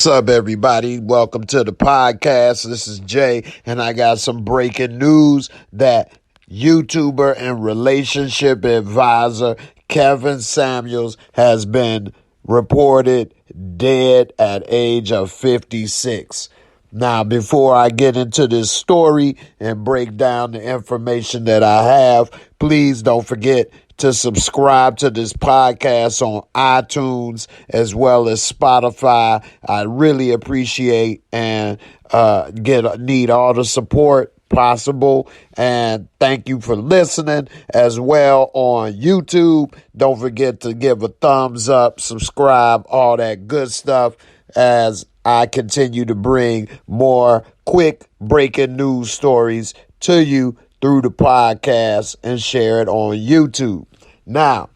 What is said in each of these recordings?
What's up, everybody? Welcome to the podcast. This is Jay, and I got some breaking news that YouTuber and relationship advisor Kevin Samuels has been reported dead at age of 56. Now, before I get into this story and break down the information that I have, please don't forget to subscribe to this podcast on iTunes as well as Spotify. I really appreciate and need all the support possible, and thank you for listening as well on YouTube. Don't forget to give a thumbs up, subscribe, all that good stuff as I continue to bring more quick breaking news stories to you through the podcast and share it on YouTube. Now,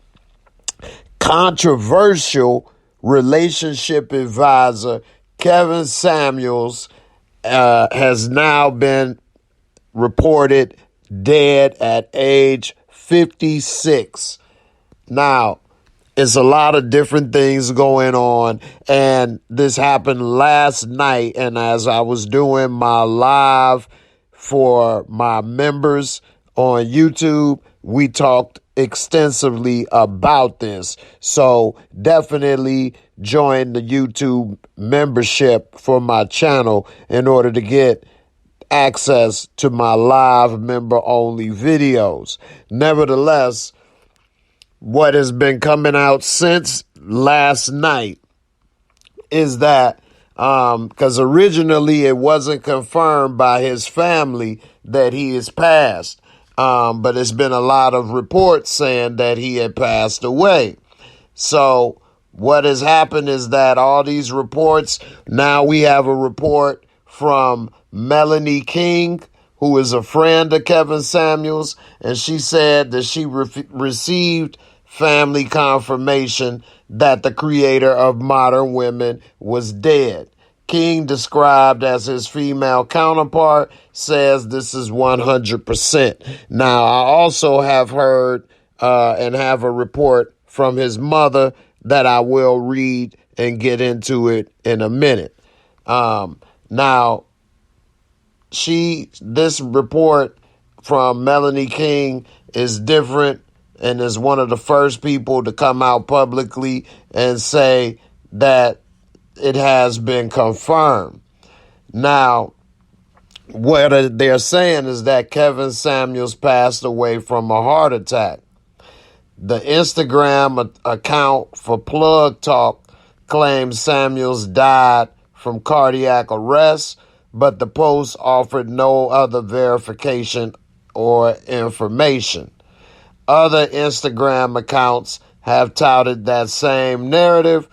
controversial relationship advisor Kevin Samuels has now been reported dead at age 56. Now, it's a lot of different things going on, and this happened last night, and as I was doing my live for my members on YouTube, we talked extensively about this. So definitely join the YouTube membership for my channel in order to get access to my live member-only videos. Nevertheless, what has been coming out since last night is that because originally it wasn't confirmed by his family that he is passed, but it's been a lot of reports saying that he had passed away. So what has happened is that all these reports, now we have a report from Melanie King, who is a friend of Kevin Samuels, and she said that she received family confirmation that the creator of Modern Women was dead. King, described as his female counterpart, says this is 100%. Now, I also have heard and have a report from his mother that I will read and get into it in a minute. Now, this report from Melanie King is different and is one of the first people to come out publicly and say that it has been confirmed. Now, what they're saying is that Kevin Samuels passed away from a heart attack. The Instagram account for Plug Talk claims Samuels died from cardiac arrest, but the post offered no other verification or information. Other Instagram accounts have touted that same narrative,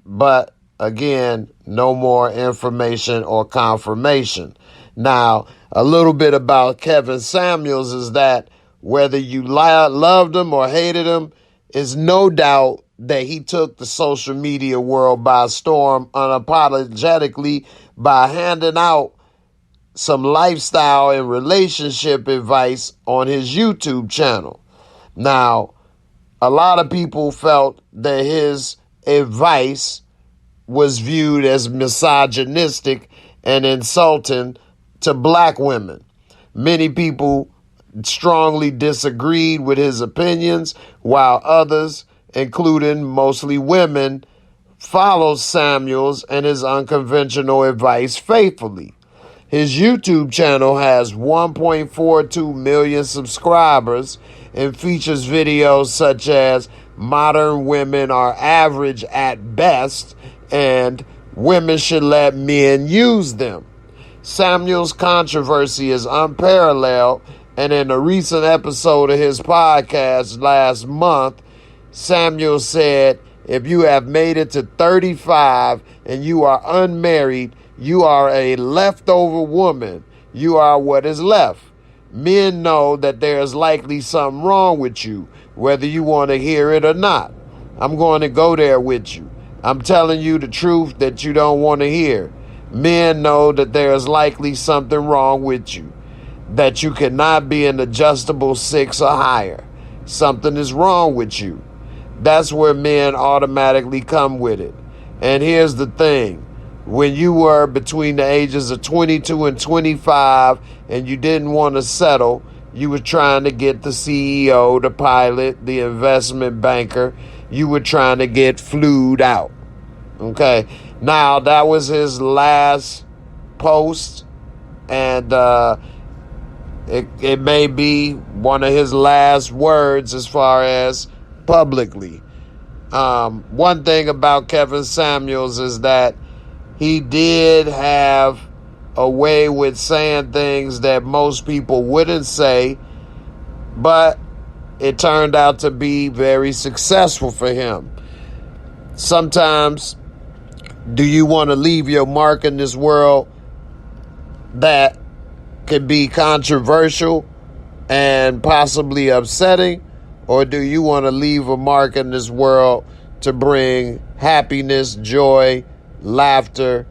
but again, no more information or confirmation. Now, a little bit about Kevin Samuels is that whether you loved him or hated him, is no doubt that he took the social media world by storm unapologetically by handing out some lifestyle and relationship advice on his YouTube channel. Now, a lot of people felt that his advice was viewed as misogynistic and insulting to black women. Many people strongly disagreed with his opinions, while others, including mostly women, followed Samuels and his unconventional advice faithfully. His YouTube channel has 1.42 million subscribers and features videos such as Modern Women Are Average at Best and Women Should Let Men Use Them. Samuel's controversy is unparalleled, and in a recent episode of his podcast last month, Samuel said, "If you have made it to 35 and you are unmarried, you are a leftover woman. You are what is left. Men know that there is likely something wrong with you, whether you want to hear it or not. I'm going to go there with you. I'm telling you the truth that you don't want to hear. Men know that there is likely something wrong with you, that you cannot be an adjustable 6 or higher. Something is wrong with you. That's where men automatically come with it. And here's the thing. when you were between the ages of 22 and 25 and you didn't want to settle. You were trying to get the CEO, the pilot, the investment banker. You were trying to get flued out. Okay. Now, that was his last post, and it may be one of his last words as far as publicly. One thing about Kevin Samuels is that he did have a way with saying things that most people wouldn't say, but it turned out to be very successful for him. Sometimes, do you want to leave your mark in this world that could be controversial and possibly upsetting? Or do you want to leave a mark in this world to bring happiness, joy, laughter?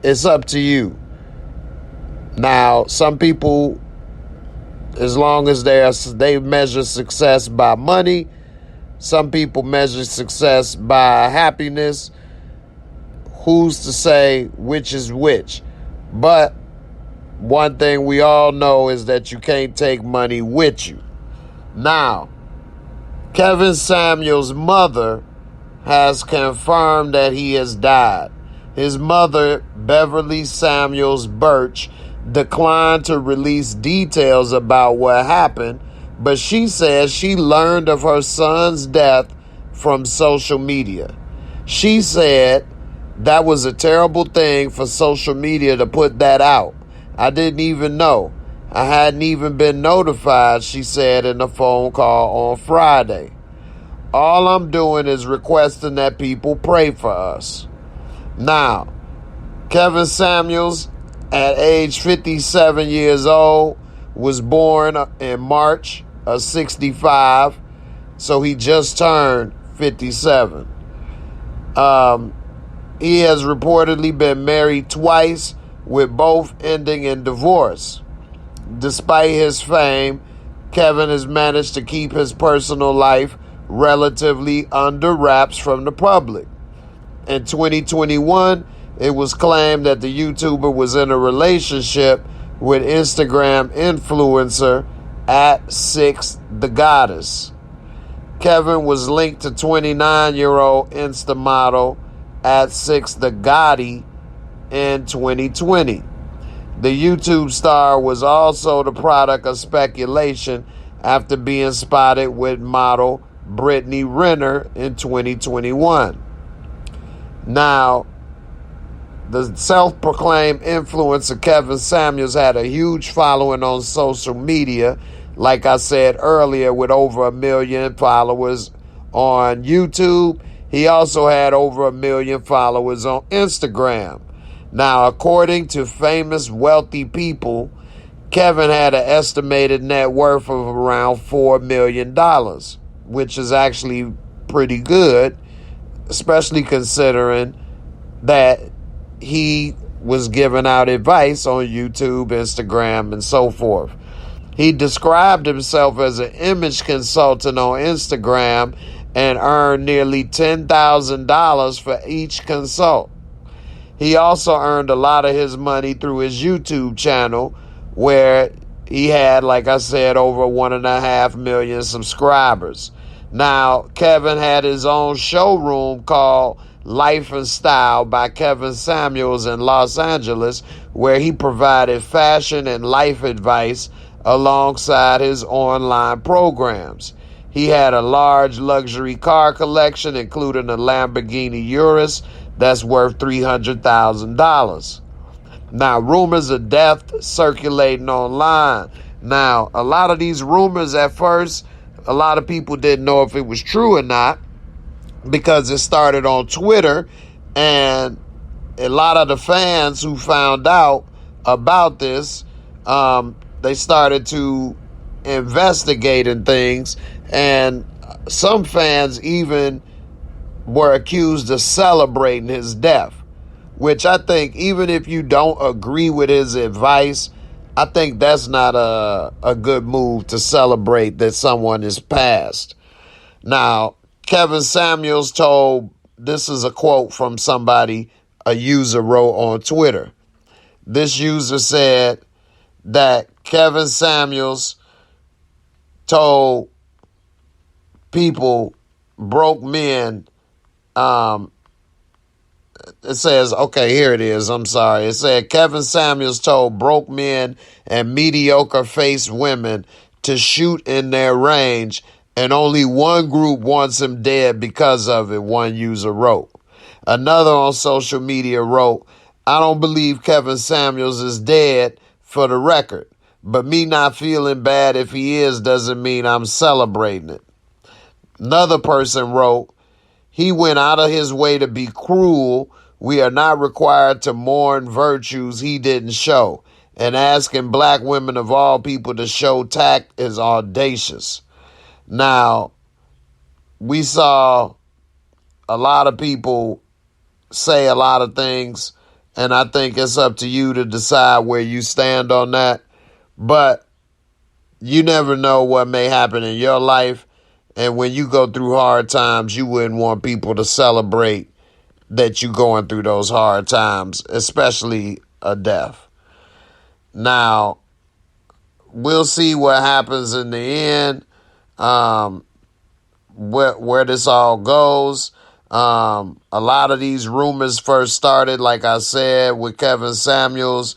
It's up to you. Now, some people, as long as they measure success by money, some people measure success by happiness. Who's to say which is which? But one thing we all know is that you can't take money with you. Now, Kevin Samuels' mother has confirmed that he has died. His mother, Beverly Samuels Birch, declined to release details about what happened, but she says she learned of her son's death from social media. She said that was a terrible thing for social media to put that out. I didn't even know. I hadn't even been notified, she said in a phone call on Friday. All I'm doing is requesting that people pray for us. Now, Kevin Samuels, at age 57 years old, was born in March of 65, so he just turned 57. He has reportedly been married twice, with both ending in divorce. Despite his fame, Kevin has managed to keep his personal life relatively under wraps from the public. In 2021, it was claimed that the YouTuber was in a relationship with Instagram influencer @6thegoddess. Kevin was linked to 29-year-old Insta model @6thegoddie in 2020. The YouTube star was also the product of speculation after being spotted with model Brittany Renner in 2021. Now, the self-proclaimed influencer Kevin Samuels had a huge following on social media, like I said earlier, with over 1 million followers on YouTube. He also had over 1 million followers on Instagram. Now, according to famous wealthy people, Kevin had an estimated net worth of around $4 million, which is actually pretty good, especially considering that he was giving out advice on YouTube, Instagram, and so forth. He described himself as an image consultant on Instagram and earned nearly $10,000 for each consult. He also earned a lot of his money through his YouTube channel, where he had, like I said, over 1.5 million subscribers. Now, Kevin had his own showroom called Life and Style by Kevin Samuels in Los Angeles, where he provided fashion and life advice alongside his online programs. He had a large luxury car collection, including a Lamborghini Urus that's worth $300,000. Now, rumors of death circulating online. Now, a lot of these rumors at first, a lot of people didn't know if it was true or not, because it started on Twitter, and a lot of the fans who found out about this, they started to investigate and things, and some fans even were accused of celebrating his death, which I think, even if you don't agree with his advice, I think that's not a good move to celebrate that someone is passed. Now, Kevin Samuels told, this is a quote from somebody a user wrote on Twitter. This user said that Kevin Samuels told people, broke men, it says, okay, here it is. I'm sorry. It said Kevin Samuels told broke men and mediocre-faced women to shoot in their range, and only one group wants him dead because of it, one user wrote. Another on social media wrote, I don't believe Kevin Samuels is dead for the record, but me not feeling bad if he is doesn't mean I'm celebrating it. Another person wrote, he went out of his way to be cruel. We are not required to mourn virtues he didn't show. And asking black women of all people to show tact is audacious. Now, we saw a lot of people say a lot of things, and I think it's up to you to decide where you stand on that. But you never know what may happen in your life. And when you go through hard times, you wouldn't want people to celebrate that you're going through those hard times, especially a death. Now, we'll see what happens in the end, where this all goes. A lot of these rumors first started, like I said, with Kevin Samuels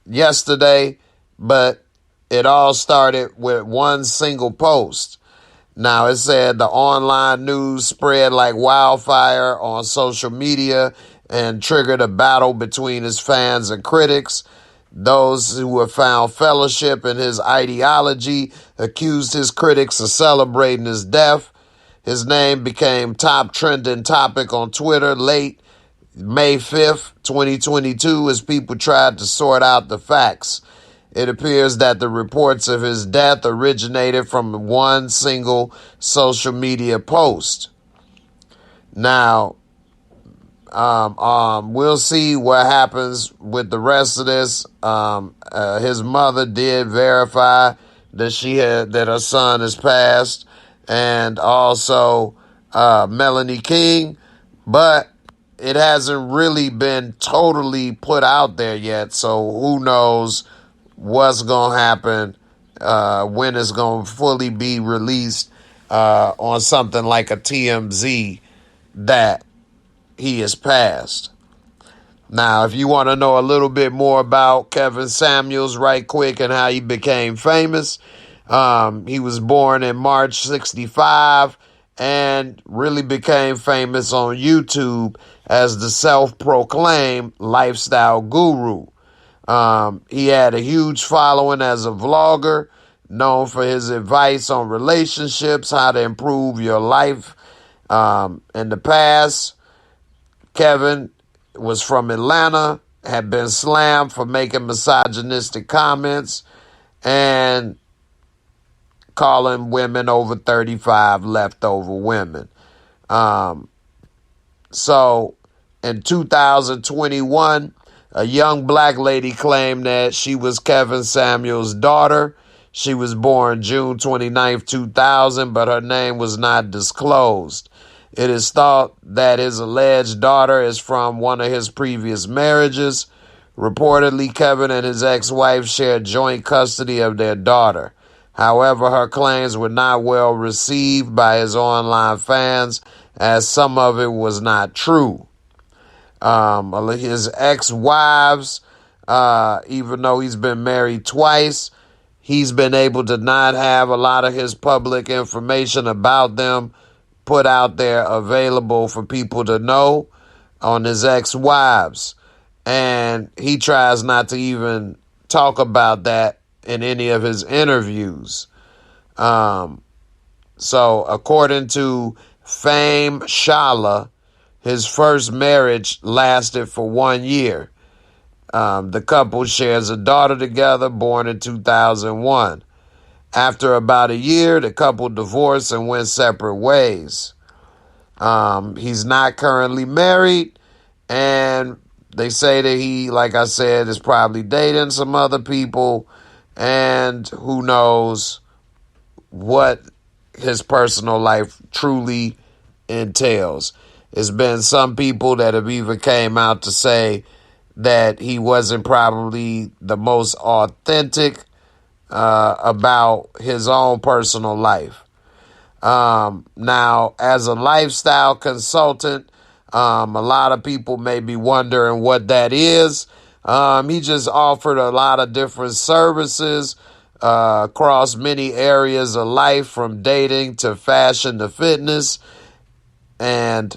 yesterday, but it all started with one single post. Now, it said the online news spread like wildfire on social media and triggered a battle between his fans and critics. Those who have found fellowship in his ideology accused his critics of celebrating his death. His name became top trending topic on Twitter late May 5th, 2022, as people tried to sort out the facts. It appears that the reports of his death originated from one single social media post. Now, we'll see what happens with the rest of this. His mother did verify that her son has passed, and also Melanie King, but it hasn't really been totally put out there yet. So who knows what's going to happen, when it's going to fully be released on something like a TMZ that he has passed. Now, if you want to know a little bit more about Kevin Samuels right quick and how he became famous, he was born in March 65 and really became famous on YouTube as the self-proclaimed lifestyle guru. He had a huge following as a vlogger, known for his advice on relationships, how to improve your life. In the past, Kevin was from Atlanta, had been slammed for making misogynistic comments and calling women over 35 leftover women. So in 2021, a young black lady claimed that she was Kevin Samuels' daughter. She was born June 29th, 2000, but her name was not disclosed. It is thought that his alleged daughter is from one of his previous marriages. Reportedly, Kevin and his ex-wife shared joint custody of their daughter. However, her claims were not well received by his online fans, as some of it was not true. His ex-wives, even though he's been married twice, he's been able to not have a lot of his public information about them put out there available for people to know on his ex-wives. And he tries not to even talk about that in any of his interviews. So according to Fame Shala, his first marriage lasted for 1 year. The couple shares a daughter together, born in 2001. After about a year, the couple divorced and went separate ways. He's not currently married, and they say that he, like I said, is probably dating some other people, and who knows what his personal life truly entails. It's been some people that have even came out to say that he wasn't probably the most authentic about his own personal life. Now, as a lifestyle consultant, a lot of people may be wondering what that is. He just offered a lot of different services across many areas of life, from dating to fashion to fitness. And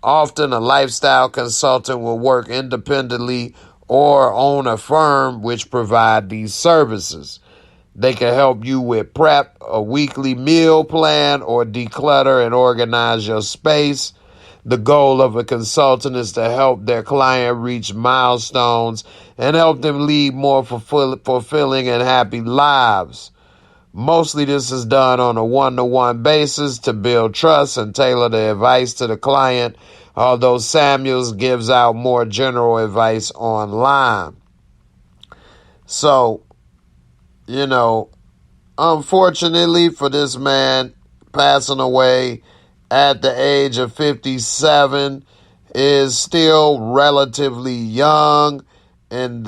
often a lifestyle consultant will work independently or own a firm which provide these services. They can help you with prep, a weekly meal plan, or declutter and organize your space. The goal of a consultant is to help their client reach milestones and help them lead more fulfilling and happy lives. Mostly this is done on a one-to-one basis to build trust and tailor the advice to the client, although Samuels gives out more general advice online. So, unfortunately for this man, passing away at the age of 57 is still relatively young in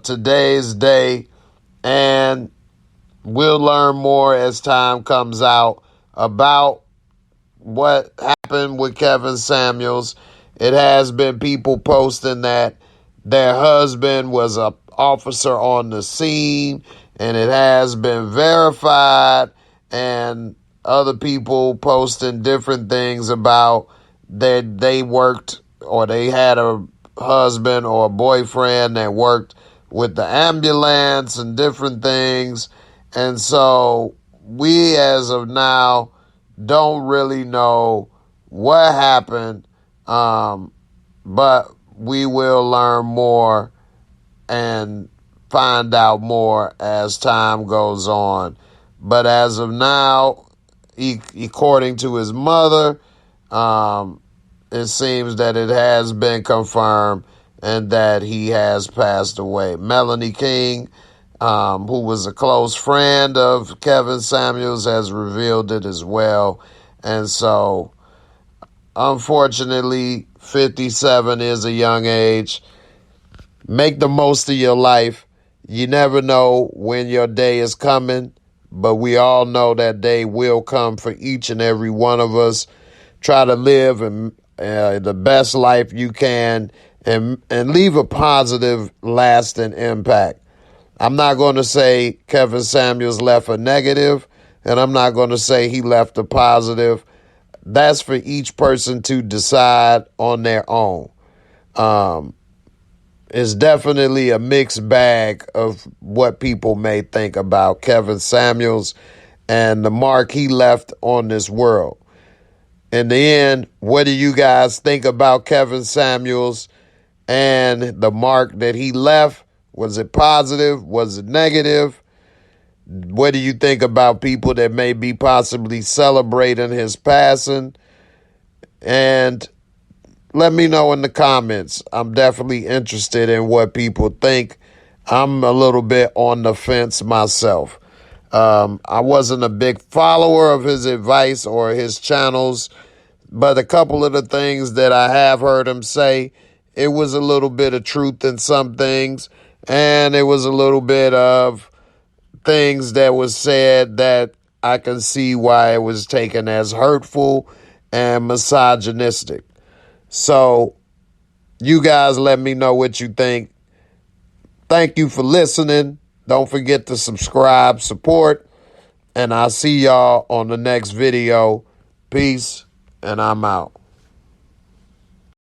today's day, and we'll learn more as time comes out about what happened with Kevin Samuels. It has been people posting that their husband was an officer on the scene, and it has been verified, and other people posting different things about that they worked or they had a husband or a boyfriend that worked with the ambulance and different things. And so we, as of now, don't really know what happened, but we will learn more and find out more as time goes on. But as of now, according to his mother, it seems that it has been confirmed and that he has passed away. Melanie King, who was a close friend of Kevin Samuels, has revealed it as well. And so, unfortunately, 57 is a young age. Make the most of your life. You never know when your day is coming, but we all know that day will come for each and every one of us. Try to live the best life you can and leave a positive, lasting impact. I'm not going to say Kevin Samuels left a negative, and I'm not going to say he left a positive. That's for each person to decide on their own. It's definitely a mixed bag of what people may think about Kevin Samuels and the mark he left on this world. In the end, what do you guys think about Kevin Samuels and the mark that he left? Was it positive? Was it negative? What do you think about people that may be possibly celebrating his passing? And let me know in the comments. I'm definitely interested in what people think. I'm a little bit on the fence myself. I wasn't a big follower of his advice or his channels, but a couple of the things that I have heard him say, it was a little bit of truth in some things, and it was a little bit of things that was said that I can see why it was taken as hurtful and misogynistic. So you guys let me know what you think. Thank you for listening. Don't forget to subscribe, support, and I'll see y'all on the next video. Peace, and I'm out.